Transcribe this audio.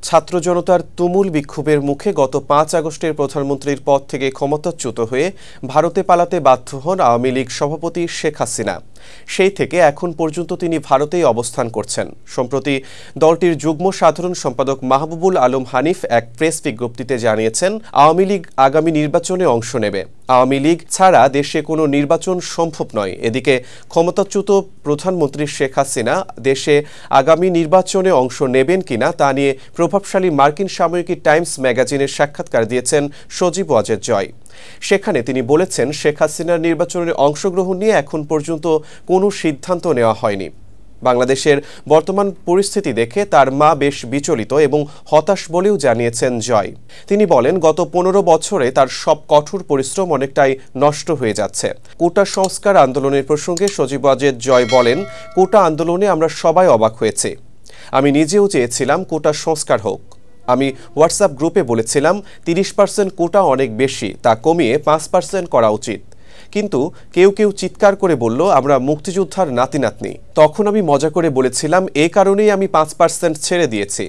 ছাত্র জনতার তুমুল বিক্ষোভের মুখে গত ৫ আগস্টের প্রধানমন্ত্রীর পদ থেকে ক্ষমতাচ্যুত হয়ে ভারতে পালাতে বাধ্য হন আওয়ামী লীগ সভাপতি শেখ হাসিনা। সেই থেকে এখন পর্যন্ত তিনি ভারতেই অবস্থান করছেন। সম্প্রতি দলটির যুগ্ম সাধারণ সম্পাদক মাহবুবুল আলম হানিফ এক প্রেস বিজ্ঞপ্তিতে জানিয়েছেন, আওয়ামী লীগ আগামী নির্বাচনে অংশ নেবে। আওয়ামী লীগ ছাড়া দেশে কোনো নির্বাচন সম্ভব নয়। এদিকে ক্ষমতাচ্যুত প্রধানমন্ত্রী শেখ হাসিনা দেশে আগামী নির্বাচনে অংশ নেবেন কিনা তা নিয়ে প্রভাবশালী মার্কিন সাময়িকী টাইমস ম্যাগাজিনের সাক্ষাৎকার দিয়েছেন সজীব ওয়াজেদ জয়। সেখানে তিনি বলেছেন, শেখ হাসিনার নির্বাচনের অংশগ্রহণ নিয়ে এখন পর্যন্ত কোনো সিদ্ধান্ত নেওয়া হয়নি। বাংলাদেশের বর্তমান পরিস্থিতি দেখে তার মা বেশ বিচলিত এবং হতাশ বলেও জানিয়েছেন জয়। তিনি বলেন, গত ১৫ বছরে তার সব কঠোর পরিশ্রম অনেকটাই নষ্ট হয়ে যাচ্ছে। কোটা সংস্কার আন্দোলনের প্রসঙ্গে সজীব ওয়াজেদ জয় বলেন, কোটা আন্দোলনে আমরা সবাই অবাক হয়েছি। আমি নিজেও চেয়েছিলাম কোটা সংস্কার হোক। আমি হোয়াটসঅ্যাপ গ্রুপে বলেছিলাম ৩০% কোটা অনেক বেশি, তা কমিয়ে ৫% করা উচিত। কিন্তু কেউ কেউ চিৎকার করে বলল, আমরা মুক্তিযোদ্ধার নাতি নাতনি। তখন আমি মজা করে বলেছিলাম, এ কারণেই আমি ৫% ছেড়ে দিয়েছি।